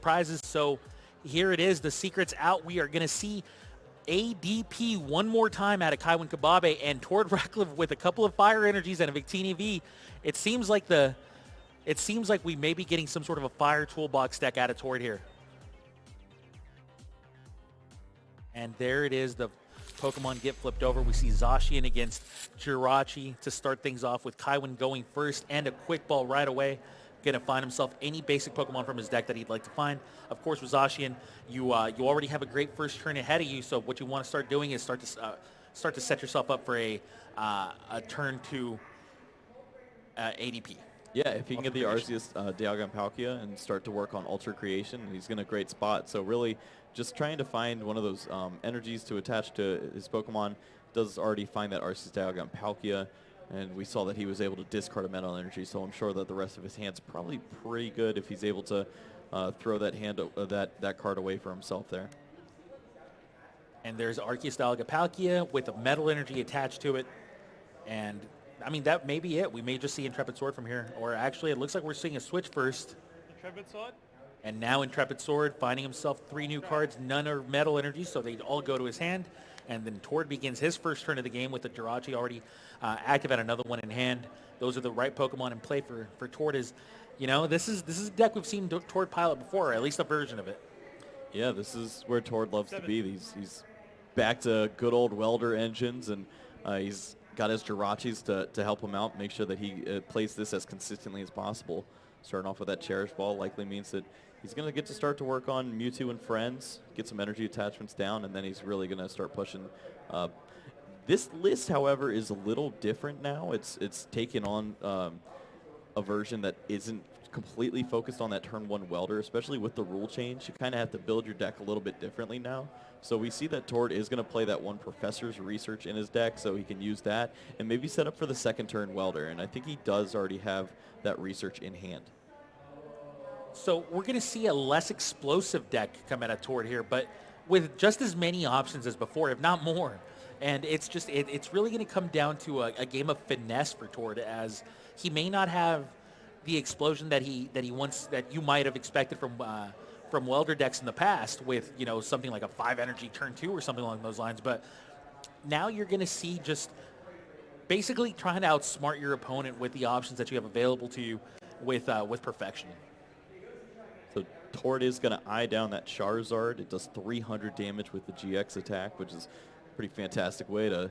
surprises. So here it is. The secret's out. We are going to see ADP one more time out of Kaiwen Cabbabe and toward Reklev with a couple of fire energies and a Victini V. It seems like we may be getting some sort of a fire toolbox deck out of Tord here. And there it is. The Pokemon get flipped over. We see Zacian against Jirachi to start things off with Kaiwen going first and a quick ball right away. Going to find himself any basic Pokemon from his deck that he'd like to find. Of course, with Zacian, you already have a great first turn ahead of you. So what you want to start doing is start to set yourself up for a turn to ADP. Yeah, if he can get the Arceus Dialga Palkia and start to work on Ultra Creation, he's in a great spot. So really, just trying to find one of those energies to attach to his Pokemon. Does already find that Arceus Dialga Palkia. And we saw that he was able to discard a Mental Energy, so I'm sure that the rest of his hand's probably pretty good if he's able to throw that card away for himself there. And there's Arceus Dialga Palkia with a Metal Energy attached to it. And, I mean, that may be it. We may just see Intrepid Sword from here. Or actually, it looks like we're seeing a switch first. Intrepid Sword? And now Intrepid Sword finding himself 3 new cards. None are Metal Energy, so they all go to his hand. And then Tord begins his first turn of the game with the Jirachi already active and another one in hand. Those are the right Pokemon in play for Tord. This is a deck we've seen Tord pilot before, or at least a version of it. Yeah, this is where Tord loves to be. He's back to good old welder engines, and he's got his Jirachis to help him out, make sure that he plays this as consistently as possible. Starting off with that Cherish Ball likely means that he's going to get to start to work on Mewtwo and Friends, get some energy attachments down, and then he's really going to start pushing. This list, however, is a little different now. It's taken on a version that isn't completely focused on that turn 1 welder, especially with the rule change. You kind of have to build your deck a little bit differently now. So we see that Tord is going to play that one Professor's Research in his deck, so he can use that and maybe set up for the second turn welder. And I think he does already have that research in hand. So we're going to see a less explosive deck come out of Tord here, but with just as many options as before, if not more. And it's just it's really going to come down to a game of finesse for Tord, as he may not have the explosion that you might have expected from welder decks in the past with something like a 5 energy turn 2 or something along those lines. But now you're going to see just basically trying to outsmart your opponent with the options that you have available to you with perfection. So Tord is going to eye down that Charizard. It does 300 damage with the GX attack, which is a pretty fantastic way to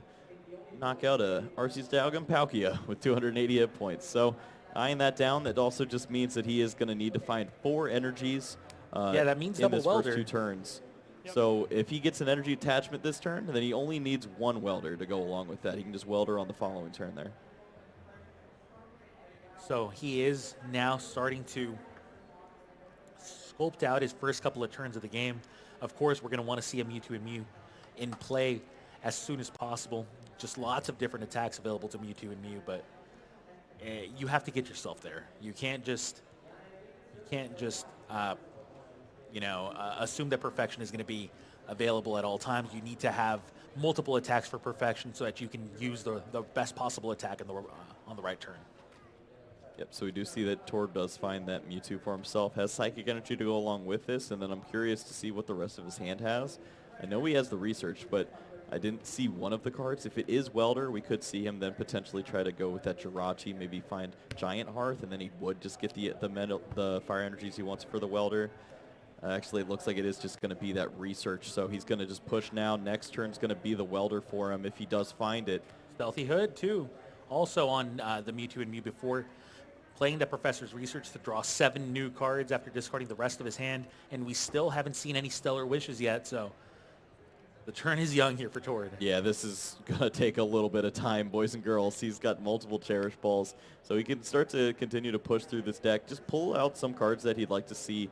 knock out a Arceus Dialga Palkia with 280 hit points. So eyeing that down, that also just means that he is going to need to find 4 energies that means in double his welder. first 2 turns. Yep. So if he gets an energy attachment this turn, then he only needs 1 welder to go along with that. He can just welder on the following turn there. So he is now starting to sculpt out his first couple of turns of the game. Of course, we're going to want to see a Mewtwo and Mew in play as soon as possible. Just lots of different attacks available to Mewtwo and Mew, but you have to get yourself there. You can't just assume that perfection is going to be available at all times. You need to have multiple attacks for perfection so that you can use the best possible attack on the right turn. Yep, so we do see that Tord does find that Mewtwo for himself, has Psychic Energy to go along with this, and then I'm curious to see what the rest of his hand has. I know he has the Research, but I didn't see one of the cards. If it is Welder, we could see him then potentially try to go with that Jirachi, maybe find Giant Hearth, and then he would just get the Fire Energies he wants for the Welder. Actually, it looks like it is just going to be that Research, so he's going to just push now. Next turn's going to be the Welder for him if he does find it. Stealthy Hood, too. Also on the Mewtwo and Mew before, playing the Professor's Research to draw 7 new cards after discarding the rest of his hand, and we still haven't seen any Stellar Wishes yet, so the turn is young here for Tord. Yeah, this is going to take a little bit of time, boys and girls. He's got multiple Cherish Balls, so he can start to continue to push through this deck. Just pull out some cards that he'd like to see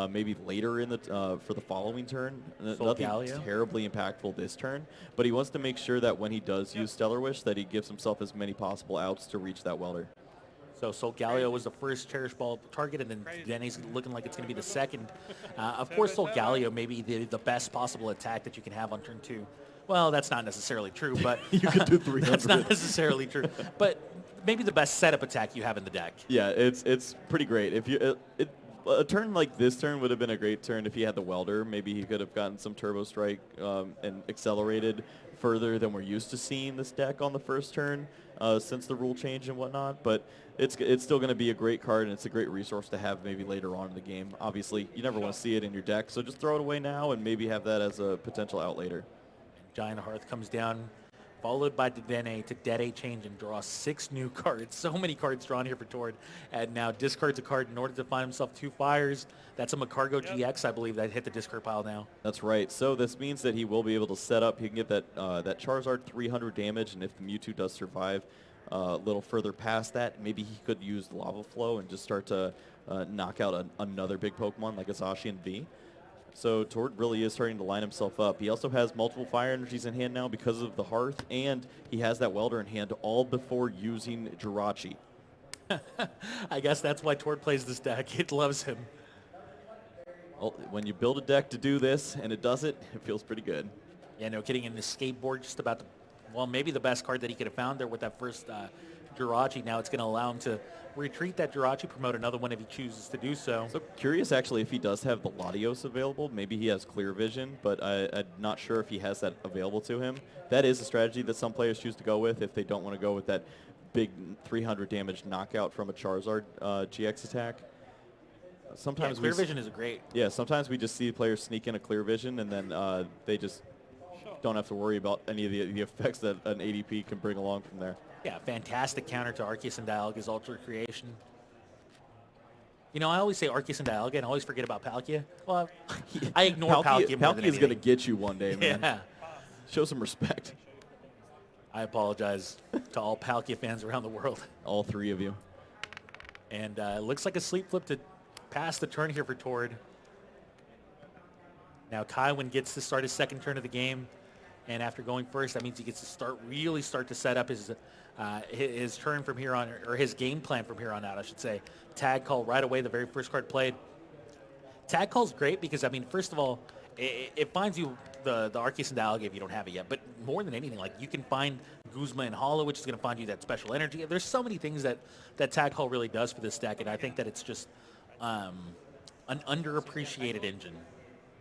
maybe later in the for the following turn. Nothing Galio. Terribly impactful this turn, but he wants to make sure that when he does use Stellar Wish, that he gives himself as many possible outs to reach that Welder. So Solgaleo was the first Cherish Ball target, and then Denny's looking like it's going to be the second. Of course, Solgaleo may be the best possible attack that you can have on turn 2. Well, that's not necessarily true, but You could do 300. that's not necessarily true. But maybe the best setup attack you have in the deck. Yeah, it's pretty great. If you a turn like this turn would have been a great turn if he had the welder. Maybe he could have gotten some turbo strike and accelerated further than we're used to seeing this deck on the first turn since the rule change and whatnot. But it's still going to be a great card, and it's a great resource to have maybe later on in the game. Obviously, you never want to see it in your deck, so just throw it away now and maybe have that as a potential out later. Giant Hearth comes down, followed by Dedenne to Dede change and draw 6 new cards. So many cards drawn here for Tord. And now discards a card in order to find himself 2 fires. That's a Macargo GX, I believe, that hit the discard pile now. That's right. So this means that he will be able to set up. He can get that that Charizard 300 damage, and if the Mewtwo does survive a little further past that, maybe he could use Lava Flow and just start to knock out another big Pokemon like a Zacian V. So Tord really is starting to line himself up. He also has multiple fire energies in hand now because of the Hearth, and he has that welder in hand all before using Jirachi. I guess that's why Tord plays this deck. It loves him. Well, when you build a deck to do this, and it does it, it feels pretty good. Yeah, no kidding. In the skateboard, just about, well, maybe the best card that he could have found there with that first Jirachi. Now it's going to allow him to retreat that Jirachi, promote another one if he chooses to do so. So curious, actually, if he does have the Latios available. Maybe he has Clear Vision, but I'm not sure if he has that available to him. That is a strategy that some players choose to go with if they don't want to go with that big 300 damage knockout from a Charizard GX attack. Sometimes Clear Vision is great. Yeah, sometimes we just see players sneak in a Clear Vision, and then they just don't have to worry about any of the effects that an ADP can bring along from there. Yeah, fantastic counter to Arceus and Dialga's Ultra Creation. You know, I always say Arceus and Dialga and I always forget about Palkia. Well, I ignore Palkia more than Palkia is going to get you one day, man. Yeah. Show some respect. I apologize to all Palkia fans around the world. All 3 of you. And it looks like a sleep flip to pass the turn here for Tord. Now Kaiwen gets to start his second turn of the game. And after going first, that means he gets to really start to set up his turn from here on, or his game plan from here on out, I should say. Tag call right away, the very first card played. Tag call's great because, I mean, first of all, it finds you the Arceus and Dialga if you don't have it yet. But more than anything, like, you can find Guzma and Hollow, which is going to find you that special energy. There's so many things that Tag call really does for this deck, and I think that it's just an underappreciated engine.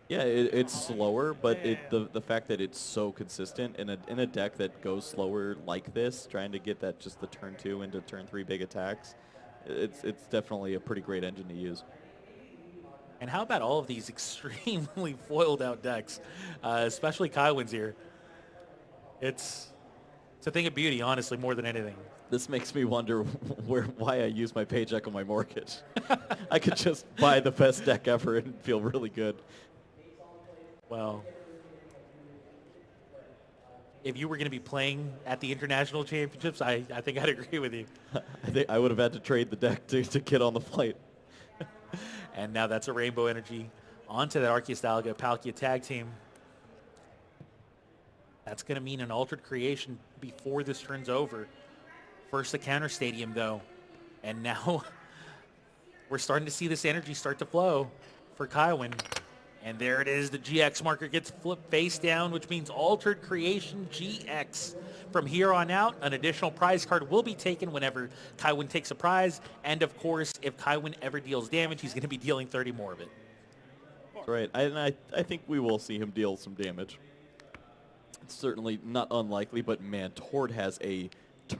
Yeah, it's slower, but the fact that it's so consistent in a deck that goes slower like this, trying to get that just the turn 2 into turn 3 big attacks, it's definitely a pretty great engine to use. And how about all of these extremely foiled out decks, especially Kaiwen's here? It's a thing of beauty, honestly, more than anything. This makes me wonder why I use my paycheck on my mortgage. I could just buy the best deck ever and feel really good. Well, if you were going to be playing at the international championships, I think I'd agree with you. I think I would have had to trade the deck to get on the flight. And now that's a Rainbow Energy onto that Arceus Dialga Palkia tag team. That's going to mean an altered creation before this turn's over. First the counter stadium, though. And now we're starting to see this energy start to flow for Kaiwen. And there it is. The GX marker gets flipped face down, which means Altered Creation GX. From here on out, an additional prize card will be taken whenever Kaiwen takes a prize. And, of course, if Kaiwen ever deals damage, he's going to be dealing 30 more of it. That's right. I think we will see him deal some damage. It's certainly not unlikely, but, man, Tord has a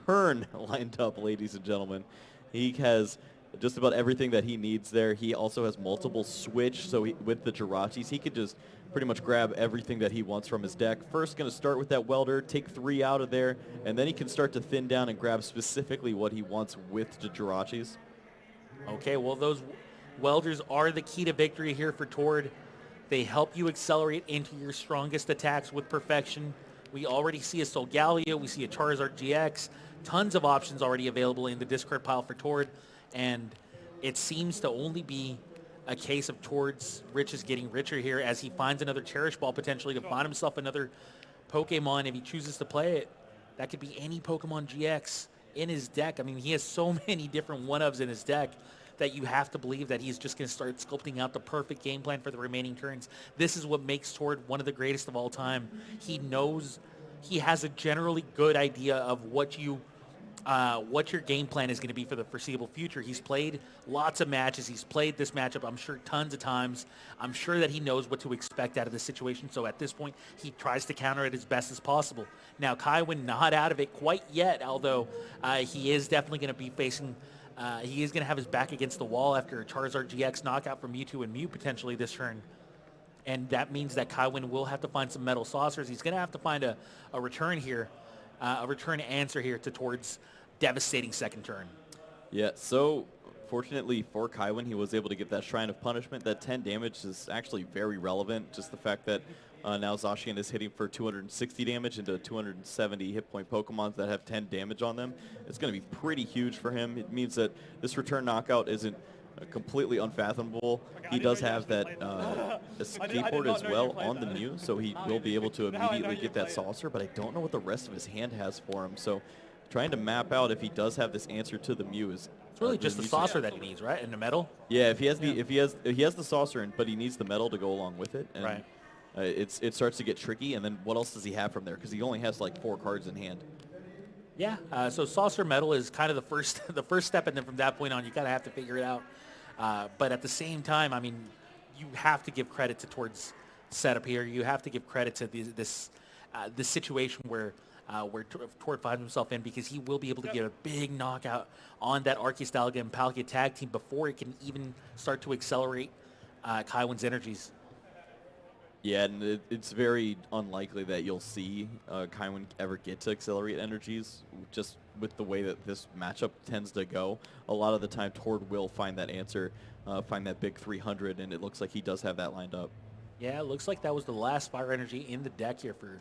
turn lined up, ladies and gentlemen. He has just about everything that he needs there. He also has multiple switch, so with the Jirachis, he could just pretty much grab everything that he wants from his deck. First, going to start with that welder, take 3 out of there, and then he can start to thin down and grab specifically what he wants with the Jirachis. Okay, well, those welders are the key to victory here for Tord. They help you accelerate into your strongest attacks with perfection. We already see a Solgaleo, we see a Charizard GX, tons of options already available in the discard pile for Tord. And it seems to only be a case of Tord's riches getting richer here as he finds another Cherish Ball potentially to find himself another Pokemon if he chooses to play it. That could be any Pokemon GX in his deck. I mean, he has so many different one-ofs in his deck that you have to believe that he's just going to start sculpting out the perfect game plan for the remaining turns. This is what makes Tord one of the greatest of all time. He knows, he has a generally good idea of what you what your game plan is going to be for the foreseeable future. He's played lots of matches. He's played this matchup, I'm sure, tons of times. I'm sure that he knows what to expect out of this situation. So at this point, he tries to counter it as best as possible. Now, Kaiwen not out of it quite yet, although he is definitely going to be facing he is going to have his back against the wall after a Charizard GX knockout from Mewtwo and Mew potentially this turn. And that means that Kaiwen will have to find some metal saucers. He's going to have to find a return here, a return answer here towards devastating second turn. Yeah, so fortunately for Kaiwen, he was able to get that Shrine of Punishment. That 10 damage is actually very relevant. Just the fact that now Zacian is hitting for 260 damage into 270 hit point Pokemons that have 10 damage on them. It's going to be pretty huge for him. It means that this return knockout isn't completely unfathomable. He does have that escape board as well on the Mew, so he will be able to immediately get that saucer, but I don't know what the rest of his hand has for him. So trying to map out if he does have this answer to the Mew is it's really just the saucer that he needs, right? And the metal. Yeah, if he has the if he has the saucer, but he needs the metal to go along with it, and right. It starts to get tricky. And then what else does he have from there? Because he only has like 4 cards in hand. Yeah, so saucer metal is kind of the first step, and then from that point on, you kind of have to figure it out. But at the same time, I mean, you have to give credit to Tord's setup here. You have to give credit to this situation where Tord finds himself in, because he will be able to get a big knockout on that Arceus and Palkia tag team before it can even start to accelerate Kaiwen's energies. Yeah, and it's very unlikely that you'll see Kaiwen ever get to accelerate energies, just with the way that this matchup tends to go. A lot of the time, Tord will find that answer, find that big 300, and it looks like he does have that lined up. Yeah, it looks like that was the last fire energy in the deck here for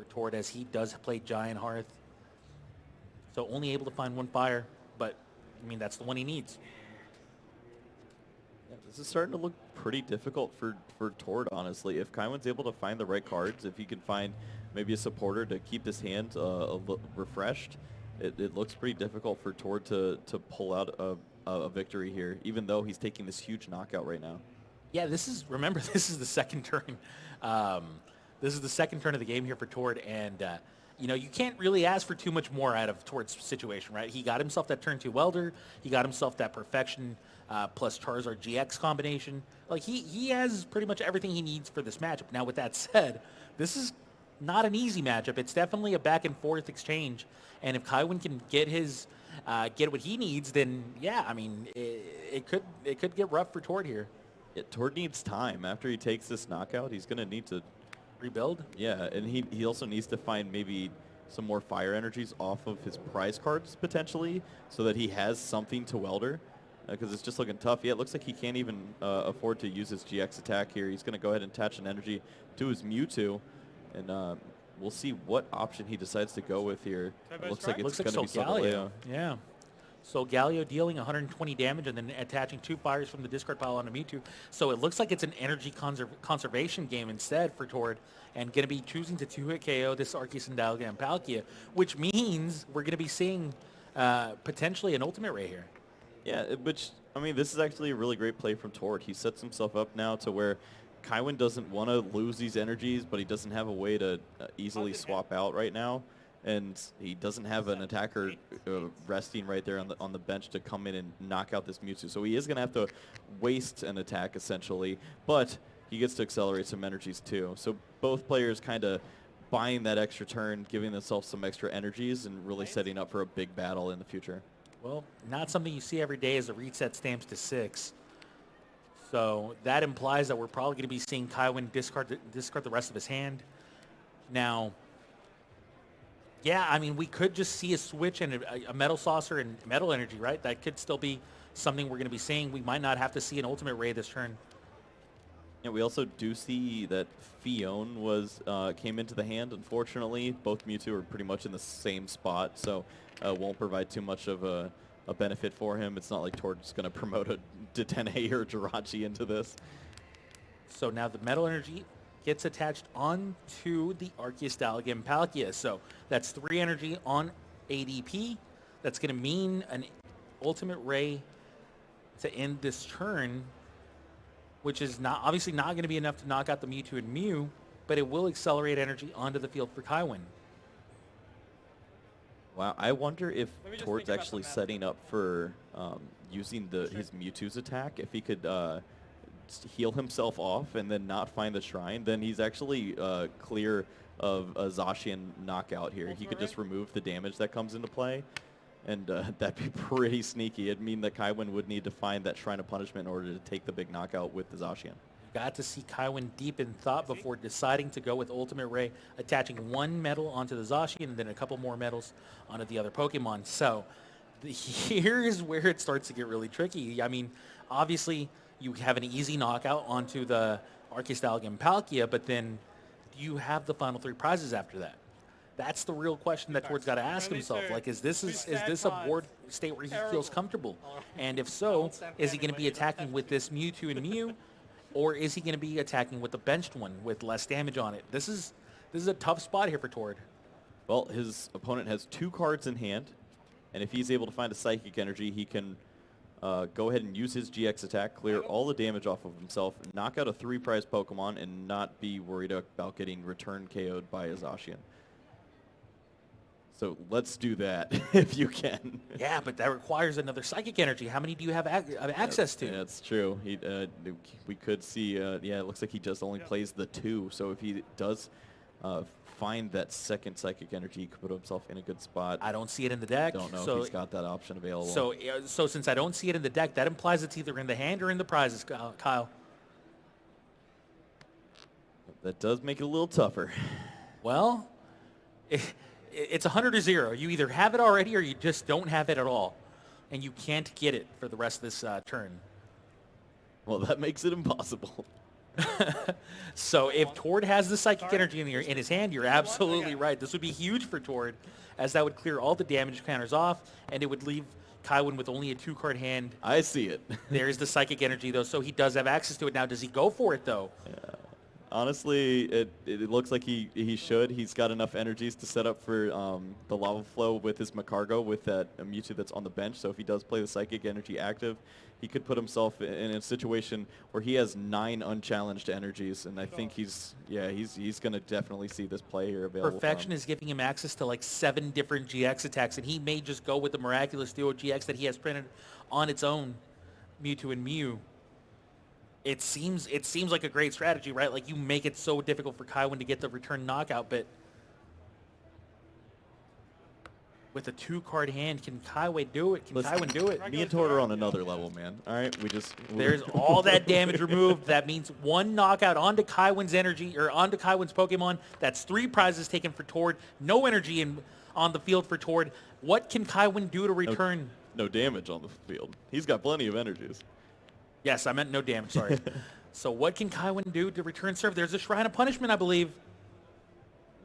Tord, as he does play Giant Hearth. So only able to find 1 fire, but, I mean, that's the one he needs. This is starting to look pretty difficult for Tord, honestly. If Kaiwen's able to find the right cards, if he can find maybe a supporter to keep his hand refreshed, it looks pretty difficult for Tord to pull out a victory here, even though he's taking this huge knockout right now. Yeah, remember, this is the second turn. This is the second turn of the game here for Tord, and you can't really ask for too much more out of Tord's situation, right? He got himself that turn 2 Welder. He got himself that Perfection plus Charizard GX combination. Like, he has pretty much everything he needs for this matchup. Now, with that said, this is not an easy matchup. It's definitely a back and forth exchange, and if Kaiwen can get what he needs, then yeah, I mean, it could get rough for Tord here. Yeah, Tord needs time. After he takes this knockout, he's going to need to rebuild. Yeah, and he also needs to find maybe some more fire energies off of his prize cards potentially, so that he has something to welder, because it's just looking tough. Yeah, it looks like he can't even afford to use his GX attack here. He's going to go ahead and attach an energy to his Mewtwo, and we'll see what option he decides to go with here. It looks like it's going to be Solgaleo. Yeah. Solgaleo dealing 120 damage and then attaching 2 fires from the discard pile onto Mewtwo. So it looks like it's an energy conservation game instead for Tord, and going to be choosing to 2-hit KO this Arceus and Palkia, which means we're going to be seeing potentially an Ultimate Ray here. Yeah, which, I mean, this is actually a really great play from Tord. He sets himself up now to where Kaiwen doesn't want to lose these energies, but he doesn't have a way to easily swap out right now. And he doesn't have an attacker resting right there on the bench to come in and knock out this Mewtwo. So he is going to have to waste an attack, essentially. But he gets to accelerate some energies, too. So both players kind of buying that extra turn, giving themselves some extra energies, and really setting up for a big battle in the future. Well, not something you see every day as the reset stamps to 6. So that implies that we're probably going to be seeing Kaiwen discard the rest of his hand. Now, yeah, I mean, we could just see a switch and a Metal Saucer and Metal Energy, right? That could still be something we're going to be seeing. We might not have to see an Ultimate Ray this turn. Yeah, we also do see that Fion came into the hand, unfortunately. Both Mewtwo are pretty much in the same spot, so won't provide too much of a benefit for him. It's not like Tord's going to promote a Detene or Jirachi into this. So now the Metal Energy gets attached onto the Arceus and Palkia. So that's 3 energy on ADP. That's going to mean an Ultimate Ray to end this turn, which is obviously not going to be enough to knock out the Mewtwo and Mew, but it will accelerate energy onto the field for Kaiwen. Wow, I wonder if Let me just Tord's think about actually the map. setting up for using his Mewtwo's attack. If he could heal himself off and then not find the shrine, then he's actually clear of a Zacian knockout here. He could just remove the damage that comes into play, and that'd be pretty sneaky. It'd mean that Kaiwen would need to find that Shrine of Punishment in order to take the big knockout with the Zacian. Got to see Kaiwen deep in thought before deciding to go with Ultimate Ray, attaching one medal onto the Zacian and then a couple more medals onto the other Pokemon. So here is where it starts to get really tricky. I mean, obviously, you have an easy knockout onto the Arceus and Palkia, but then do you have the final 3 prizes after that? That's the real question that Tord's got to ask himself. Like, is this a board state where he feels comfortable? And if so, is he going to be attacking with this Mewtwo and Mew, or is he going to be attacking with the benched one with less damage on it? This is a tough spot here for Tord. Well, his opponent has 2 cards in hand, and if he's able to find a Psychic Energy, he can go ahead and use his GX attack, clear all the damage off of himself, knock out a 3-prize Pokemon, and not be worried about getting return KO'd by a Zacian. So let's do that if you can. Yeah, but that requires another Psychic Energy. How many do you have access to? Yeah, that's true. We could see, yeah, it looks like he just only plays the 2. So if he does find that second Psychic Energy, he could put himself in a good spot. I don't see it in the deck. Don't know so, if he's got that option available. So since I don't see it in the deck, that implies it's either in the hand or in the prizes, Kyle. That does make it a little tougher. Well, it's 100 or 0. You either have it already or you just don't have it at all. And you can't get it for the rest of this turn. Well, that makes it impossible. So if Tord has the Psychic Energy in his hand, you're absolutely right. This would be huge for Tord, as that would clear all the damage counters off, and it would leave Kaiwen with only a 2-card hand. I see it. There's the Psychic Energy, though, so he does have access to it. Now, does he go for it, though? Yeah. Honestly, it looks like he should. He's got enough energies to set up for the Lava Flow with his Macargo with that Mewtwo that's on the bench. So if he does play the Psychic Energy active, he could put himself in a situation where he has 9 unchallenged energies, and I think he's going to definitely see this play here available. Perfection is giving him access to like 7 different GX attacks, and he may just go with the Miraculous Duo GX that he has printed on its own, Mewtwo and Mew. It seems like a great strategy, right? Like, you make it so difficult for Kaiwen to get the return knockout, but with a 2-card hand, can Kaiwen do it? Can Kaiwen do it? Me and Tord are on another level, man. All right, There's all that damage removed. That means 1 knockout onto Kaiwen's energy, or onto Kaiwen's Pokemon. That's 3 prizes taken for Tord. No energy on the field for Tord. What can Kaiwen do to return? No damage on the field. He's got plenty of energies. Yes, I meant no damage, sorry. So what can Kaiwen do to return serve? There's a Shrine of Punishment, I believe.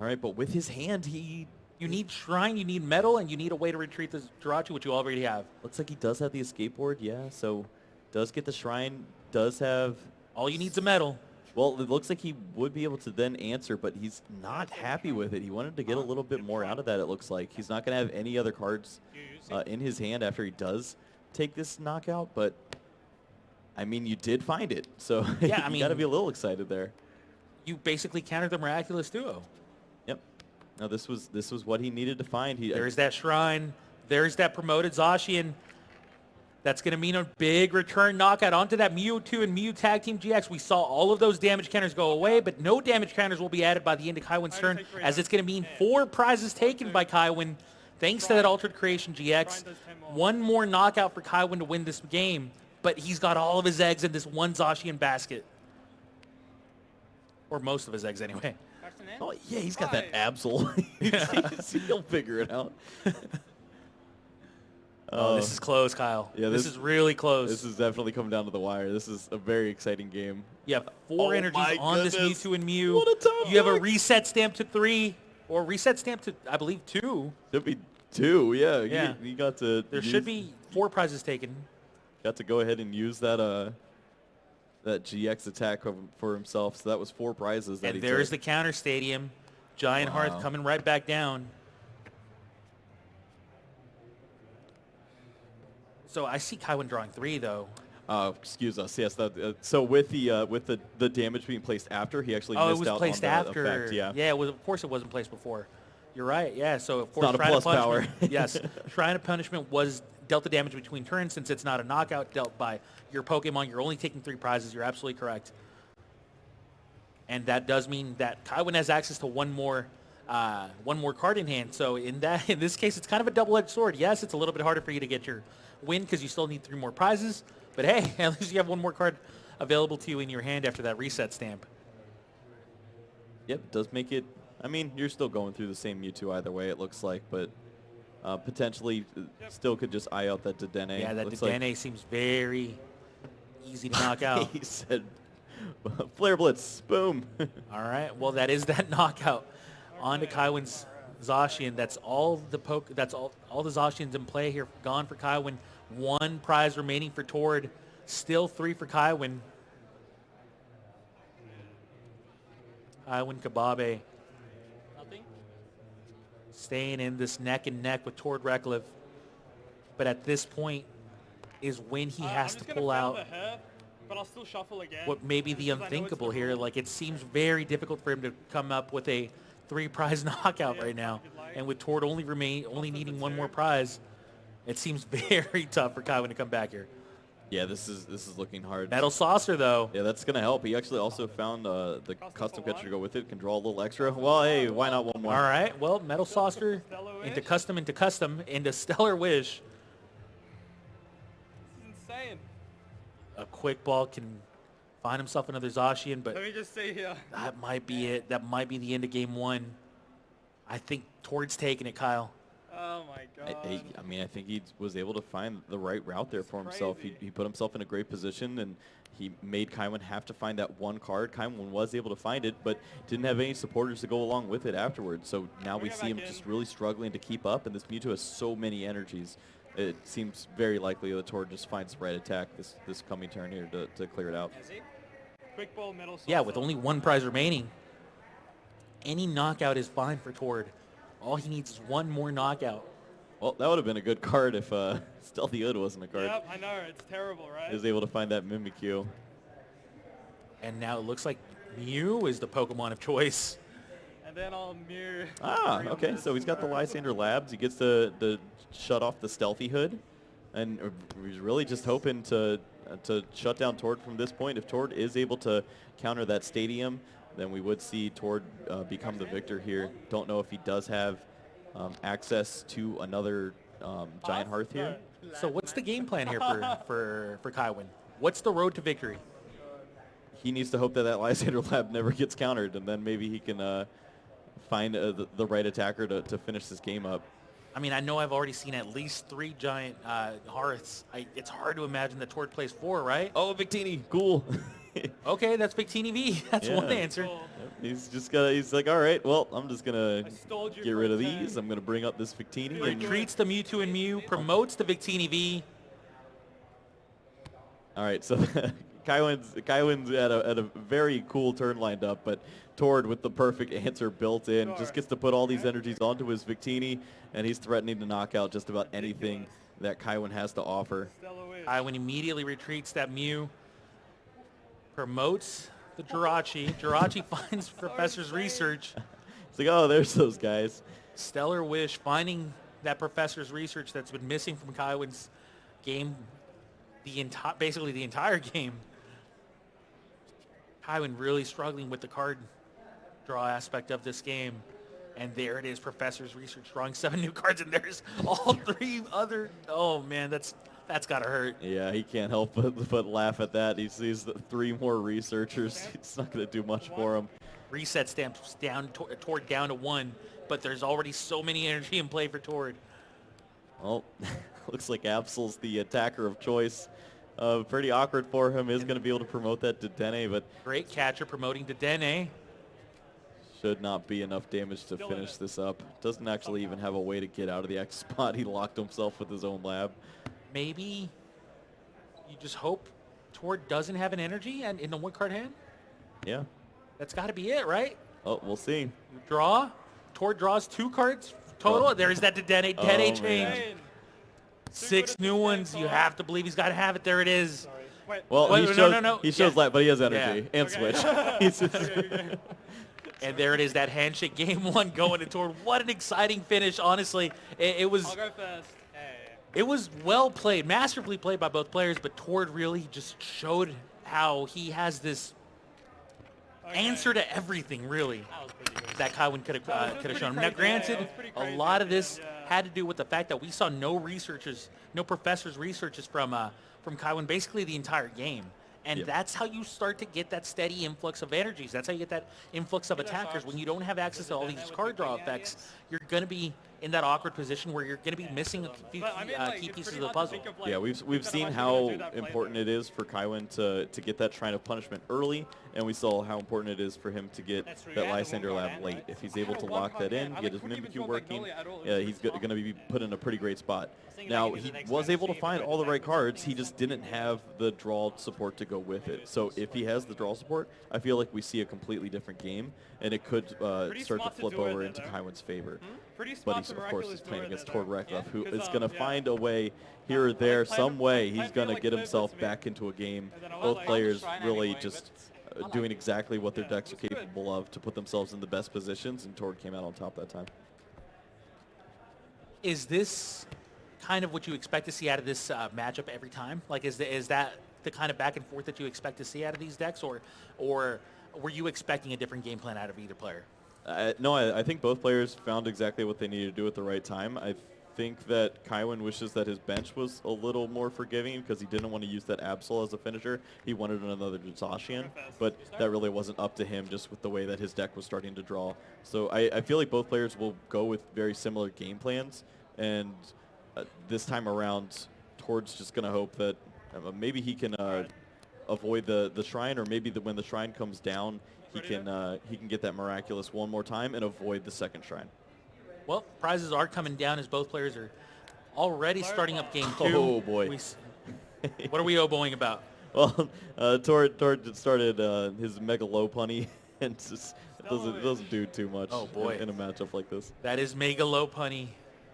All right, but with his hand, You need Shrine, you need Metal, and you need a way to retreat the Jirachi, which you already have. looks like he does have the escape board, yeah, so does get the Shrine, does have... All you need is a Metal. Well, it looks like he would be able to then answer, but he's not happy with it. He wanted to get a little bit more out of that, it looks like. He's not going to have any other cards in his hand after he does take this knockout, but... I mean, you did find it, so Yeah, you got to be a little excited there. You basically countered the Miraculous Duo. Yep. Now this was what he needed to find. There's that Shrine. There's that promoted Zacian. That's going to mean a big return knockout onto that Mewtwo and Mew Tag Team GX. We saw all of those damage counters go away, but no damage counters will be added by the end of Kaiwen's turn, as it's going to mean 4 prizes taken by Kaiwen, thanks to that Altered Creation GX. 1 more knockout for Kaiwen to win this game. But he's got all of his eggs in this one Zacian basket. Or most of his eggs, anyway. Oh, yeah, he's got that Absol. He'll figure it out. Oh, this is close, Kyle. Yeah, this is really close. This is definitely coming down to the wire. This is a very exciting game. You have 4 energies on this Mewtwo and Mew. What a tough You have a deck. reset stamp to 3, or reset stamp to, I believe, 2. Should be 2, yeah. Yeah. He got to... There should be 4 prizes taken. Got to go ahead and use that that GX attack for himself. So that was 4 prizes that And he there's took. the counter stadium. Giant Hearth coming right back down. So I see Kaiwen drawing 3, though. Excuse us. Yes. So with the damage being placed after, he actually Oh, it missed was out placed on that after. effect. Yeah. Yeah. Of course, it wasn't placed before. You're right. Yeah. So of It's course, not a Shrine of plus power. Punishment. Yes, Shrine of Punishment was dealt the damage between turns. Since it's not a knockout dealt by your Pokemon, you're only taking 3 prizes. You're absolutely correct. And that does mean that Kaiwen has access to one more card in hand. So in this case, it's kind of a double-edged sword. Yes, it's a little bit harder for you to get your win because you still need 3 more prizes. But hey, at least you have one more card available to you in your hand after that reset stamp. Yep, it does make it. I mean, you're still going through the same Mewtwo either way, it looks like, but potentially still could just eye out that Dedenne. Yeah, that Looks Dedenne seems very easy to knock out. He said, Flare Blitz, boom. All right, well that is that knockout on to Kaiwen's Zacian. That's all the all the Zacians in play here. Gone for Kaiwen. 1 prize remaining for Tord. Still 3 for Kaiwen. Kaiwen Cabbabe staying in this neck and neck with Tord Reklev. But at this point is when he has to pull out but I'll still shuffle again. what may be the unthinkable here. Like, it seems very difficult for him to come up with a 3 prize knockout right now. And with Tord only needing 1 more prize, it seems very tough for Kaiwen to come back here. Yeah, this is looking hard. Metal Saucer, though. Yeah, that's going to help. He actually also found the custom catcher to go with it. Can draw a little extra. Well, hey, why not 1 more? All right, well, Metal Saucer into custom, into Stellar Wish. This is insane. A quick ball can find himself another Zacian, but Let me just say here. that might be it. That might be the end of game 1. I think Tord's taking it, Kyle. Oh my god. I mean, I think he was able to find the right route there for himself. He put himself in a great position, and he made Kaiwen have to find that 1 card. Kaiwen was able to find it, but didn't have any supporters to go along with it afterwards. So now we see him just really struggling to keep up, and this Mewtwo has so many energies. It seems very likely that Tord just finds the right attack this coming turn here to clear it out. Quick ball, Metal Saucer. Yeah, with only 1 prize remaining, any knockout is fine for Tord. All he needs is 1 more knockout. Well, that would have been a good card if Stealthy Hood wasn't a card. Yep, I know. It's terrible, right? He was able to find that Mimikyu. And now it looks like Mew is the Pokemon of choice. And then I'll Mew. Ah, okay. So he's got the Lysander Labs. He gets to shut off the Stealthy Hood. And he's really just hoping to shut down Tord from this point. If Tord is able to counter that Stadium, then we would see Tord become the victor here. Don't know if he does have access to another Giant Hearth here. So what's the game plan here for Kaiwen? What's the road to victory? He needs to hope that Lysander Lab never gets countered, and then maybe he can find the right attacker to finish this game up. I mean, I know I've already seen at least 3 Giant Hearths. It's hard to imagine that Tord plays 4, right? Oh, Victini, cool. Okay, that's Victini V. That's one answer. Cool. He's like, all right, well, I'm just gonna I stole you get for rid of 10. these. I'm gonna bring up this Victini. And, Retreats the Mewtwo and Mew, promotes the Victini V. all right, so Kaiwen's at a very cool turn lined up, but Tord with the perfect answer built in just gets to put all these energies onto his Victini, and he's threatening to knock out just about anything that Kaiwen has to offer. Kaiwen immediately retreats that Mew, promotes the Jirachi. Jirachi finds Professor's Research. It's like, oh, there's those guys. Stellar Wish finding that Professor's Research that's been missing from Kaiwen's game basically the entire game. Kaiwen really struggling with the card draw aspect of this game. And there it is, Professor's Research drawing 7 new cards, and there's all 3 other. Oh man, that's gotta hurt. Yeah, he can't help but laugh at that. He sees the 3 more researchers. It's not going to do much for him. Reset stamps down, Tord down to 1, but there's already so many energy in play for Tord. Well, looks like Absol's the attacker of choice. Pretty awkward for him. Is going to be able to promote that to Dedenne, but Great catcher promoting to Dedenne. should not be enough damage to finish this up. Doesn't actually even have a way to get out of the X spot. He locked himself with his own lab. Maybe you just hope Tord doesn't have an energy and in the 1-card hand. Yeah. That's got to be it, right? Oh, we'll see. Draw. Tord draws 2 cards total. Oh. There's that Dedenne Oh, change. man. 6 new ones. You have to believe he's got to have it. There it is. Sorry. Wait. Well, Wait, he no, shows, no, no. He shows Yeah. lab, but he has energy and Okay. switch. He's just- And there it is, that handshake game one going to Tord. What an exciting finish, honestly. It was I'll go first. Hey. it was well played, masterfully played by both players, but Tord really just showed how he has this answer to everything, really, That was pretty good. that Kaiwen could have shown him. Now, granted, was pretty a crazy lot at of the this end, yeah. had to do with the fact that we saw no professors' researches from Kaiwen basically the entire game. And Yep. that's how you start to get that steady influx of energies. That's how you get that influx of attackers. When you don't have access to all these card draw effects, you're going to be in that awkward position where you're going to be missing a few But I mean, like, key it's pieces pretty of the hard to puzzle. think of, like, Yeah, we've kind of seen like how you're gonna do that important playbook. it is for Kaiwen to get that Shrine of Punishment early, and we saw how important it is for him to get That's true. that Yeah, the Lysander one Lab card, late. right? If he's I able had to a one lock card that in, hand. I, get like, his couldn't even Mimikyu talk working, Magnolia at all. It was yeah, really he's smart. going to be put in a pretty great spot. thinking Now, about he it the next was time able to stream, find but all the the right fact that cards, he something's just didn't have the draw support to go with it. So if he has the draw support, I feel like we see a completely different game, and it could start to smart to flip do it over there, into though. Kaiwen's favor. Pretty But smart he's, to of course, he's miraculous playing do it against there, Tord though. Reklev, who 'Cause, is going to yeah. find a way here or Like, there, plan some him- way, plan he's me going to like get Liv himself puts me. back into a game. And then I was Both like, players Shrine really anyway, just but I like doing it. exactly what their Yeah, decks are it's good. capable of to put themselves in the best positions, and Tord came out on top that time. Is this kind of what you expect to see out of this matchup every time? Like, is that the kind of back and forth that you expect to see out of these decks, or were you expecting a different game plan out of either player? No, I think both players found exactly what they needed to do at the right time. I think that Kaiwen wishes that his bench was a little more forgiving because he didn't want to use that Absol as a finisher. He wanted another Zacian, but that really wasn't up to him just with the way that his deck was starting to draw. So I feel like both players will go with very similar game plans, and this time around, Tord's just going to hope that maybe he can avoid the Shrine, or maybe when the Shrine comes down, he can get that Miraculous one more time and avoid the second Shrine. Well, prizes are coming down as both players are already starting up game two. Oh, boy. What are we oboing about? Well, Tord started his Mega Low Punny, and just doesn't do too much Oh, boy. in a matchup like this. That is Mega Lopunny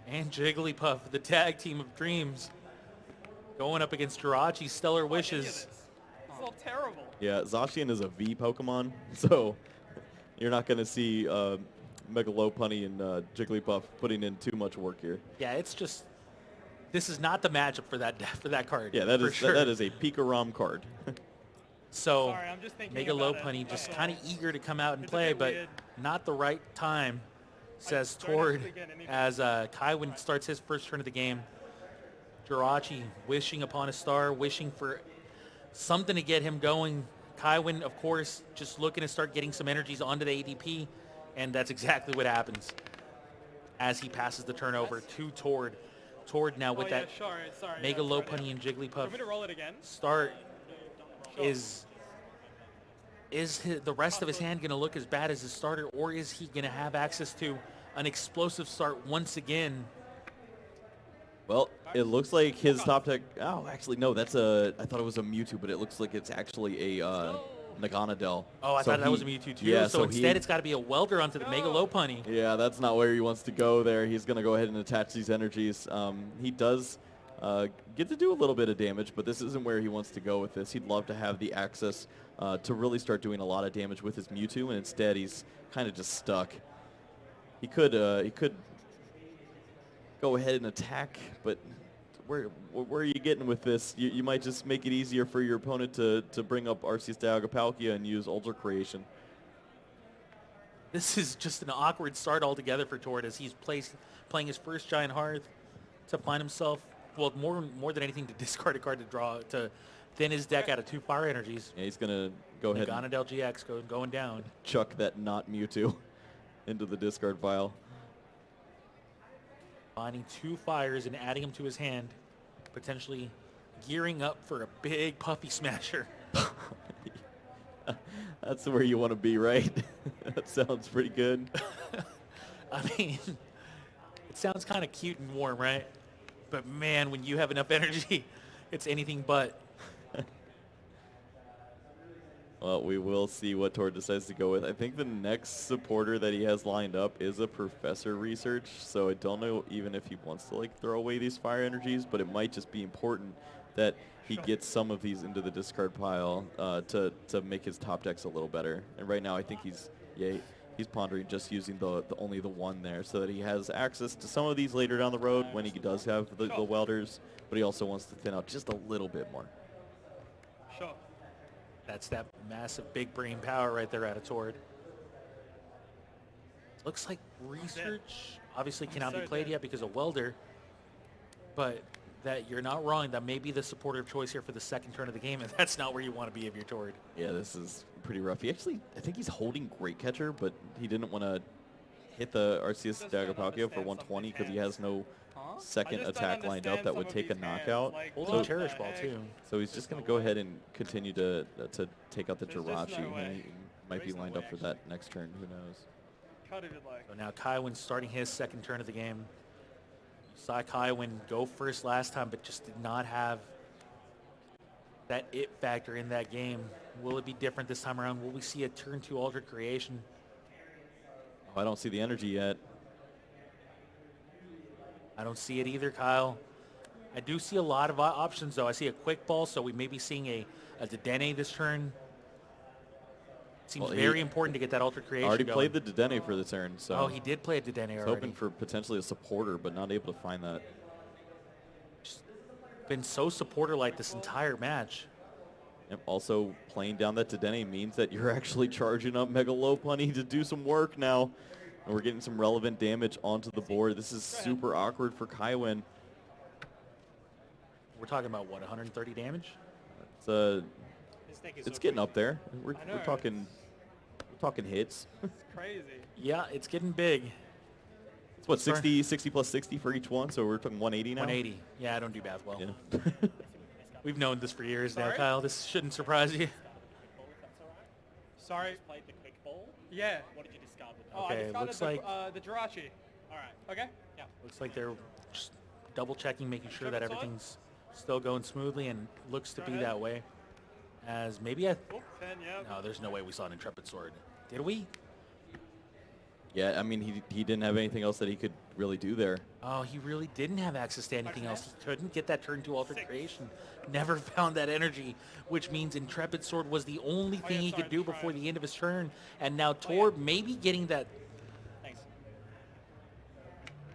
and Jigglypuff, the tag team of dreams, going up against Jirachi's Stellar Wishes. It's all terrible. Yeah, Zacian is a V Pokemon, so you're not going to see Mega Low Punny and Jigglypuff putting in too much work here. Yeah, it's just, this is not the matchup for that card. Yeah, that for is sure. that is a Pika-Rom card. So Sorry, I'm just thinking Mega about Lopunny it. just kind of eager to come out and It's a play, bit but weird. not the right time, says don't Tord, actually get anything. as Kaiwen starts his first turn of the game. Jirachi wishing upon a star, wishing for something to get him going. Kaiwen, of course, just looking to start getting some energies onto the ADP, and that's exactly what happens as he passes the turnover to Tord. Tord now with that Sorry, Mega yeah, Lopunny sorry, and yeah. Jigglypuff Want me to roll it again? start. Sure. Is the rest of his hand going to look as bad as his starter, or is he going to have access to an explosive start once again? Well, it looks like his top deck. Oh, actually, no. I thought it was a Mewtwo, but it looks like it's actually a Naganadel. Oh, I So thought that was a he- Mewtwo too. Yeah, so instead, he, it's got to be a welder onto the Mega Lopunny. Yeah, that's not where he wants to go there. He's going to go ahead and attach these energies. He does get to do a little bit of damage, but this isn't where he wants to go with this. He'd love to have the access to really start doing a lot of damage with his Mewtwo, and instead he's kind of just stuck. He could go ahead and attack, but where are you getting with this? You might just make it easier for your opponent to bring up Arceus Dialga-Palkia and use Ultra Creation. This is just an awkward start altogether for Tord as he's playing his first Giant Hearth to find himself, well, more than anything, to discard a card to thin his deck out of 2 fire energies. Yeah, he's going to go ahead and Naganadel GX going down. chuck that not Mewtwo into the discard pile. Finding 2 fires and adding them to his hand, potentially gearing up for a big Puffy Smasher. That's where you want to be, right? That sounds pretty good. I mean, it sounds kind of cute and warm, right? But man, when you have enough energy, it's anything but. Well, we will see what Tord decides to go with. I think the next supporter that he has lined up is a Professor Research, so I don't know even if he wants to throw away these fire energies, but it might just be important that he gets some of these into the discard pile to make his top decks a little better. And right now, I think he's He's pondering just using only the one there so that he has access to some of these later down the road when he does have the welders, but he also wants to thin out just a little bit more. Sure. That's that massive big brain power right there out of Tord. Looks like research obviously cannot be played yet because of welder, but that you're not wrong. That may be the supporter of choice here for the second turn of the game, and that's not where you want to be if you're Tord. Yeah, this is pretty rough. He actually, I think he's holding Great Catcher, but he didn't want to hit the Arceus Dagger Palkia for 120 because he has no second attack lined up that would take a knockout. Holding Cherish Ball too. So he's just going to go ahead and continue to take out the Jirachi. He might be lined up for that next turn. Who knows? So now Kaiwen starting his second turn of the game. You saw Kaiwen go first last time, but just did not have that it factor in that game. Will it be different this time around? Will we see a turn 2 Altered Creation? Oh, I don't see the energy yet. I don't see it either, Kyle. I do see a lot of options, though. I see a Quick Ball, so we may be seeing a Dedenne this turn. Seems very important to get that Altered Creation already going. played the Dedenne for the turn, so... Oh, he did play a Dedenne already. Hoping for potentially a supporter, but not able to find that. Just been so supporter-like this entire match. Yep, also, playing down that Dedenne means that you're actually charging up Mega Lopunny to do some work now. And we're getting some relevant damage onto the board. This is super awkward for Kaiwen. We're talking about, what, 130 damage? It's getting up there. We're talking hits. It's crazy. Yeah, it's getting big. It's what, 60 plus 60 for each one, so we're talking 180 now? 180. Yeah, I don't do math well. Yeah. We've known this for years now, Kyle. This shouldn't surprise you. Sorry. Played the quick ball. Yeah. What did you discard with that? Oh, Okay, I discarded looks like the Jirachi. All right. Okay. Yeah. Looks like they're just double checking, making sure that Intrepid Sword? everything's still going smoothly, and looks to be that way. As maybe Oh, 10, yeah. no, there's no way we saw an Intrepid Sword. Did we? Yeah, I mean, he didn't have anything else that he could really do there. Oh, he really didn't have access to anything else. He couldn't get that turn 2 Altered Creation. Never found that energy, which means Intrepid Sword was the only thing he could do before the end of his turn. And now Torb maybe getting that Thanks.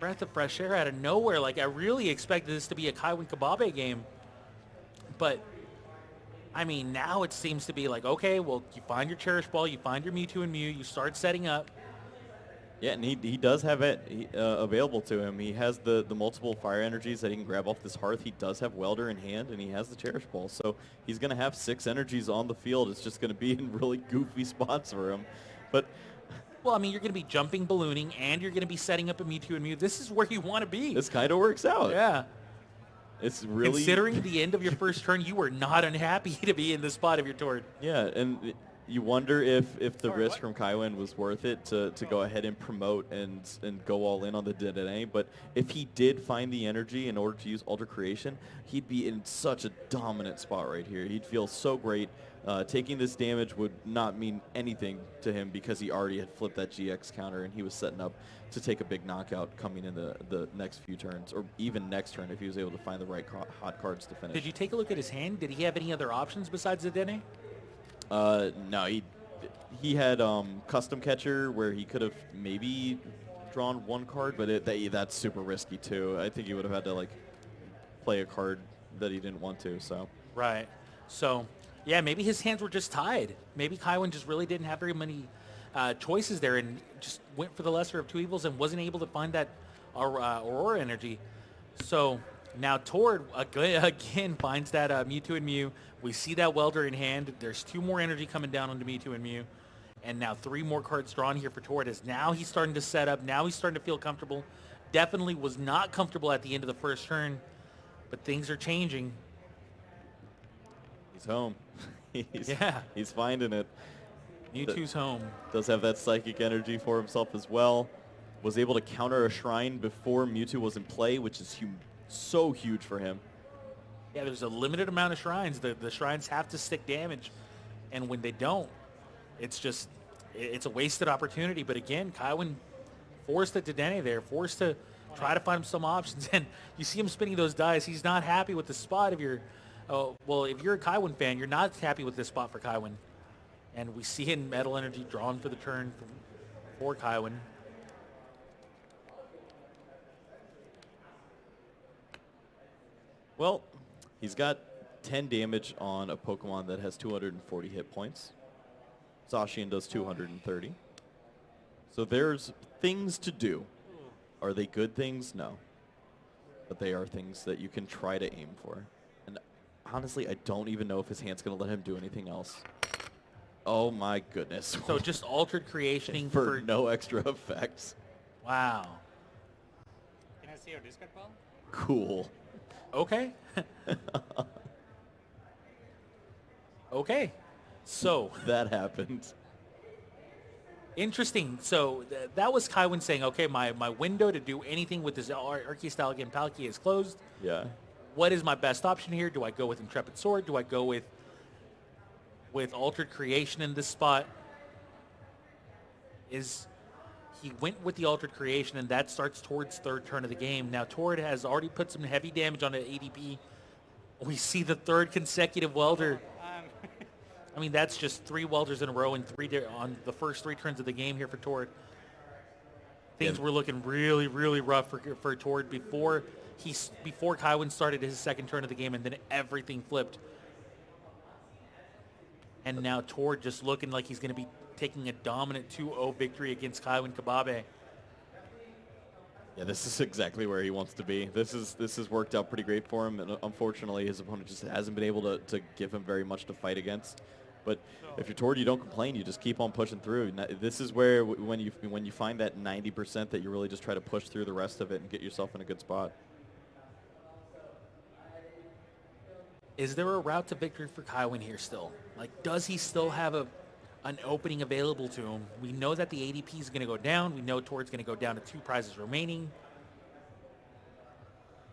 breath of fresh air out of nowhere. Like, I really expected this to be a Kaiwen Cabbabe game. But, I mean, now it seems to be like, okay, well, you find your Cherish Ball, you find your Mewtwo and Mew, you start setting up. Yeah, and he does have it available to him. He has the multiple fire energies that he can grab off this Hearth. He does have Welder in hand, and he has the Cherish Ball. So he's going to have 6 energies on the field. It's just going to be in really goofy spots for him. But Well, I mean, you're going to be jumping, ballooning, and you're going to be setting up a Mewtwo and Mew. This is where you want to be. this kind of works out. Yeah. It's really... Considering the end of your first turn, you were not unhappy to be in the spot of your Tord. Yeah, and you wonder if the risk from Kaiwen was worth it to go ahead and promote and go all in on the Dedenne. But if he did find the energy in order to use Alter Creation, he'd be in such a dominant spot right here. He'd feel so great. Taking this damage would not mean anything to him because he already had flipped that GX counter and he was setting up to take a big knockout coming in the next few turns, or even next turn if he was able to find the right hot cards to finish. Did you take a look at his hand? Did he have any other options besides the Dedenne? No, he had Custom Catcher where he could have maybe drawn one card, but that's super risky too. I think he would have had to like play a card that he didn't want to. So Right. So, yeah, maybe his hands were just tied. Maybe Kaiwen just really didn't have very many choices there and just went for the lesser of two evils and wasn't able to find that Aurora energy. So now Tord again finds that Mewtwo and Mew. We see that Welder in hand. There's 2 more energy coming down onto Mewtwo and Mew. And now 3 more cards drawn here for Tord as now he's starting to set up. Now he's starting to feel comfortable. Definitely was not comfortable at the end of the first turn, but things are changing. he's home. He's finding it. Mewtwo's home. Does have that psychic energy for himself as well. Was able to counter a shrine before Mewtwo was in play, which is so huge for him. Yeah, there's a limited amount of shrines. The shrines have to stick damage, and when they don't, it's a wasted opportunity. But again, Kaiwen forced at Dedenne there, forced to try to find some options, and you see him spinning those dice. He's not happy with the spot. If you're a Kaiwen fan, you're not happy with this spot for Kaiwen. And we see in Metal Energy drawn for the turn for Kaiwen. Well, he's got 10 damage on a Pokemon that has 240 hit points. Zacian does 230. So there's things to do. Are they good things? No. But they are things that you can try to aim for. And honestly, I don't even know if his hand's going to let him do anything else. Oh my goodness. So just altered creationing for no extra effects. Wow. Can I see your discard pile? Cool. Okay. Okay. So that happened. Interesting. So that was Kaiwen saying, okay, my window to do anything with this Arceus and Palkia is closed. Yeah. What is my best option here? Do I go with Intrepid Sword? Do I go with Altered Creation in this spot? He went with the Altered Creation, and that starts Tord's third turn of the game. Now, Tord has already put some heavy damage on the ADP. We see the third consecutive welder. I mean, that's just 3 welders in a row and on the first 3 turns of the game here for Tord. Things were looking really, really rough for Tord before Kaiwen started his second turn of the game, and then everything flipped. And now Tord just looking like he's going to be taking a dominant 2-0 victory against Kaiwen Cabbabe. Yeah, this is exactly where he wants to be. This has worked out pretty great for him, and unfortunately his opponent just hasn't been able to give him very much to fight against. But if you're Tord, you don't complain. You just keep on pushing through. This is where when you find that 90% that you really just try to push through the rest of it and get yourself in a good spot. Is there a route to victory for Kaiwen here still? Like, does he still have an opening available to him? We know that the ADP is going to go down. We know Tord's going to go down to 2 prizes remaining.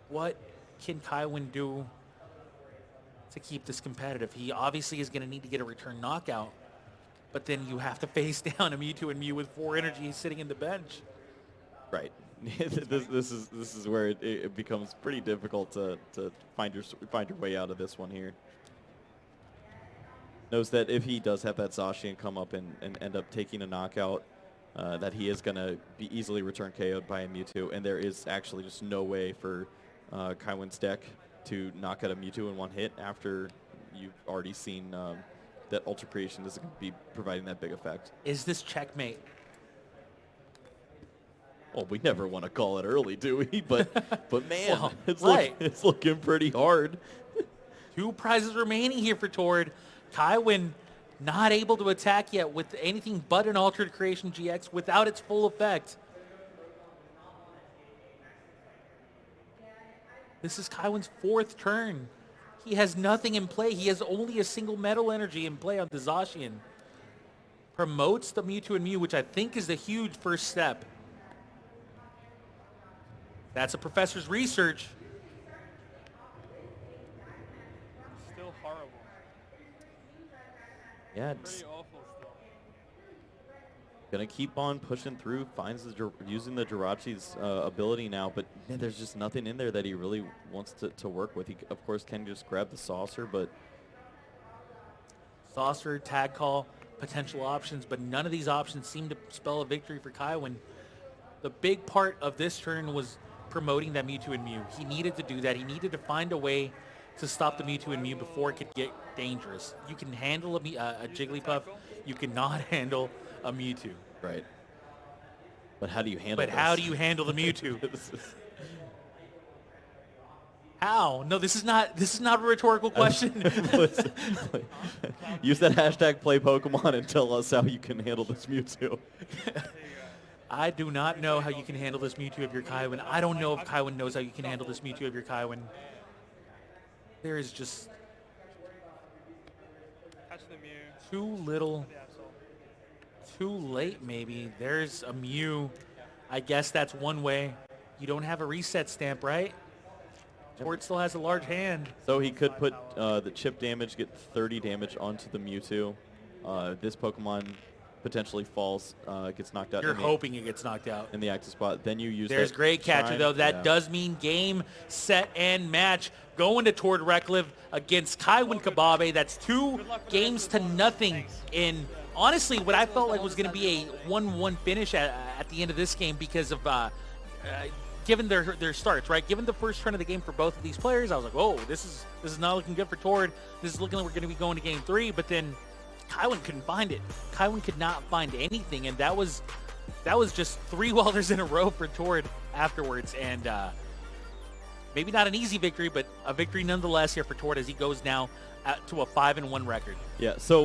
What can Kaiwen do to keep this competitive? He obviously is going to need to get a return knockout, but then you have to face down a Mewtwo and Mew with 4 energy sitting in the bench. Right. this is where it becomes pretty difficult to find your way out of this one here. Knows that if he does have that Zacian come up and end up taking a knockout, that he is going to be easily return KO'd by a Mewtwo, and there is actually just no way for Kaiwen's deck to knock out a Mewtwo in one hit after you've already seen that Ultra Creation isn't going to be providing that big effect. Is this checkmate? Well, we never want to call it early, do we? But man, Well, it's looking pretty hard. 2 prizes remaining here for Tord. Kaiwen not able to attack yet with anything but an Altered Creation GX without its full effect. This is Kaiwen's 4th turn. He has nothing in play. He has only a single Metal Energy in play on the Zacian. Promotes the Mewtwo and Mew, which I think is the huge first step. That's a professor's research. Still horrible. Yeah, it's Pretty awful still. gonna keep on pushing through. Finds using the Jirachi's ability now, but man, there's just nothing in there that he really wants to work with. He of course can just grab the Saucer, but Saucer, Tag Call, potential options, but none of these options seem to spell a victory for Kaiwen. The big part of this turn was promoting that Mewtwo and Mew. He needed to do that. He needed to find a way to stop the Mewtwo and Mew before it could get dangerous. You can handle a Jigglypuff. You cannot handle a Mewtwo. right. But how do you handle? But how do you handle the Mewtwo? How? No, this is not a rhetorical question. Listen, use that hashtag play Pokemon and tell us how you can handle this Mewtwo. I do not know how you can handle this Mewtwo of your Kaiwen. I don't know if Kaiwen knows how you can handle this Mewtwo of your Kaiwen. There is just Catch the Mew. too little, The Absol. too late maybe. There's a Mew. I guess that's one way. You don't have a reset stamp, right? Tord still has a large hand. So he could put the chip damage, get 30 damage onto the Mewtwo. This Pokemon potentially falls, gets knocked out. You're hoping it gets knocked out. in the active spot. Then you use There's that great catcher, Shine. though. That Yeah. does mean game, set, and match. Going to Tord Reklev against Kaiwen Cabbabe. That's 2 games to nothing in honestly, what I felt like was going to be a 1-1 finish at the end of this game because of given their starts, right? Given the first turn of the game for both of these players, I was like, oh, this is not looking good for Tord. This is looking like we're going to be going to game 3, but then Kaiwen couldn't find it. Kaiwen could not find anything, and that was just 3 welders in a row for Tord afterwards, and maybe not an easy victory, but a victory nonetheless here for Tord as he goes now to a 5-1 record. Yeah, so